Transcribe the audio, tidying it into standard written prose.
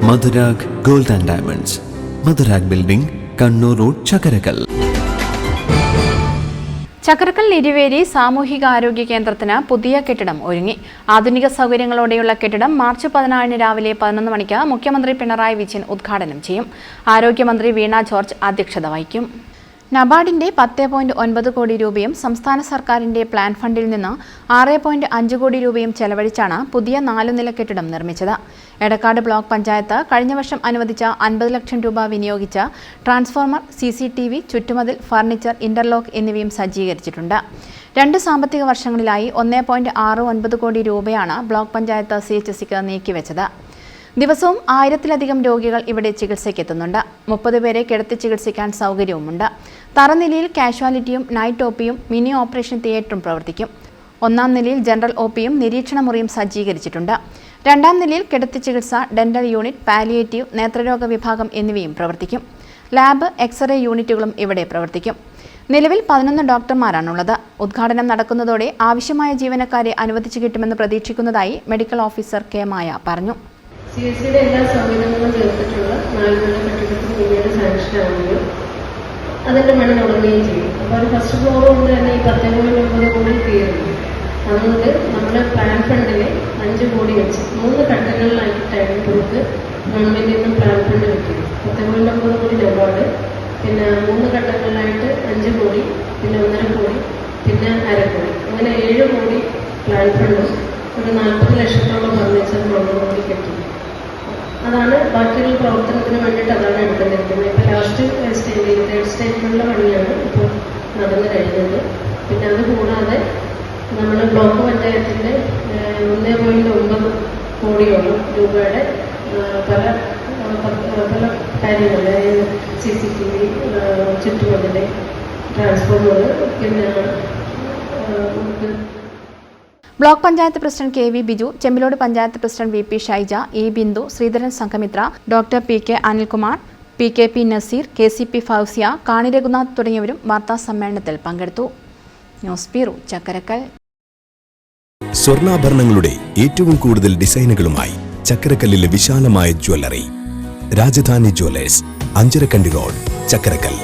Madhurag gold and diamonds, Madhurag building, Kannur road, Chakkarakkal. Chakkarakkal Iruveri സാമൂഹികാരോഗ്യ കേന്ദ്രത്തിന് പുതിയ കെട്ടിടം ഒരുങ്ങി. ആധുനിക സൗകര്യങ്ങളോടെയുള്ള കെട്ടിടം മാർച്ച് 14 രാവിലെ 11 മണിക്ക് മുഖ്യമന്ത്രി പിണറായി വിജയൻ ഉദ്ഘാടനം ചെയ്യും. ആരോഗ്യമന്ത്രി വീണ ജോർജ് അധ്യക്ഷത വഹിക്കും. നബാർഡിന്റെ 10.9 കോടി രൂപയും സംസ്ഥാന സർക്കാരിന്റെ പ്ലാൻ ഫണ്ടിൽ നിന്ന് 6.5 കോടി രൂപയും ചെലവഴിച്ചാണ് പുതിയ 4 നില കെട്ടിടം നിർമ്മിച്ചത്. എടക്കാട് ബ്ലോക്ക് പഞ്ചായത്ത് കഴിഞ്ഞ വർഷം അനുവദിച്ച 50 ലക്ഷം രൂപ വിനിയോഗിച്ച ട്രാൻസ്ഫോർമർ, CCTV, ചുറ്റുമതിൽ, ഫർണിച്ചർ, ഇന്റർലോക്ക് എന്നിവയും സജ്ജീകരിച്ചിട്ടുണ്ട്. 2 സാമ്പത്തിക വർഷങ്ങളിലായി 1.69 കോടി രൂപയാണ് ബ്ലോക്ക് പഞ്ചായത്ത് CHSക്ക് നീക്കിവെച്ചത്. ദിവസവും 1000-ലധികം രോഗികൾ ഇവിടെ ചികിത്സയ്ക്കെത്തുന്നുണ്ട്. 30 പേരെ കിടത്തി ചികിത്സിക്കാൻ സൗകര്യവുമുണ്ട്. തറനിലയിൽ കാഷ്വാലിറ്റിയും നൈറ്റ് OPയും മിനി ഓപ്പറേഷൻ തിയേറ്ററും പ്രവർത്തിക്കും. 1-ാം നിലയിൽ ജനറൽ OPയും നിരീക്ഷണ മുറിയും സജ്ജീകരിച്ചിട്ടുണ്ട്. 2-ാം നിലയിൽ കിടത്തി ചികിത്സ, ഡെന്റൽ യൂണിറ്റ്, പാലിയേറ്റീവ്, നേത്രരോഗ വിഭാഗം എന്നിവയും പ്രവർത്തിക്കും. ലാബ്, എക്സ്റേ യൂണിറ്റുകളും ഇവിടെ പ്രവർത്തിക്കും. നിലവിൽ 11 ഡോക്ടർമാരാണുള്ളത്. ഉദ്ഘാടനം നടക്കുന്നതോടെ ആവശ്യമായ ജീവനക്കാരെ അനുവദിച്ചു കിട്ടുമെന്ന് പ്രതീക്ഷിക്കുന്നതായി മെഡിക്കൽ ഓഫീസർ K. മായ പറഞ്ഞു. CSCയുടെ എല്ലാ സൗകര്യങ്ങളും ചേർത്തിട്ടുള്ള 4 നില കെട്ടിടത്തിന് പിന്നീട് സാങ്ഷൻ ആവുകയും അതിൻ്റെ പണി തുടങ്ങുകയും ചെയ്യും. അപ്പോൾ ഒരു ഫസ്റ്റ് ഫ്ലോർ കൊണ്ട് തന്നെ ഈ 10.9 കോടി തീരുന്നു. അതുകൊണ്ട് നമ്മുടെ പ്ലാൻ ഫണ്ടിൽ 5 കോടി വെച്ച് 3 ഘട്ടങ്ങളിലായിട്ടായിരുന്നു നമുക്ക് ഗവൺമെൻറ്റിൽ നിന്നും പ്ലാൻ ഫണ്ട് കിട്ടിയത്. 10.9 കോടി നബാർഡ്, പിന്നെ 3 ഘട്ടങ്ങളിലായിട്ട് 5 കോടി, പിന്നെ 1.5 കോടി, പിന്നെ 1/2 കോടി, അങ്ങനെ 7 കോടി പ്ലാൻ ഫണ്ടും ഒരു 40 ലക്ഷത്തോളം ഫർണിച്ചർ കൂടി കിട്ടി. അതാണ് ബാക്കിയുള്ള പ്രവർത്തനത്തിന് വേണ്ടിയിട്ട് അതാണ് എടുത്തിരിക്കുന്നത്. ഇപ്പോൾ ലാസ്റ്റ് തേർഡ് സ്റ്റേജിലുള്ള പണിയാണ് ഇപ്പോൾ നടന്നു കഴിഞ്ഞത്. പിന്നെ അതുകൂടാതെ നമ്മൾ ബ്ലോക്ക് പഞ്ചായത്തിൻ്റെ 1.9 കോടിയോളം രൂപയുടെ പല കാര്യങ്ങൾ, CCTV, ചുറ്റുമതിൽ, ട്രാൻസ്ഫോർമർ, പിന്നെ block panchayat president KV Biju, Chembilode panchayat president VP Shaija, E. Bindu, Sreedharan Sanghamitra, doctor PK Anilkumar, PKP Naseer, KCP Fousiya, Kani Raghunath തുടങ്ങിയവരും വാർത്താ സമ്മേളനത്തിൽ പങ്കെടുത്തു. News bureau, Chakkarakkal. സ്വർണ്ണാഭരണങ്ങളുടെ ഏറ്റവും കൂടുതൽ ഡിസൈനുകളുമായി ചക്കരക്കല്ലിലെ വിശാലമായ jewellery Rajadhani jewellers, Anjarakandy road, Chakkarakkal.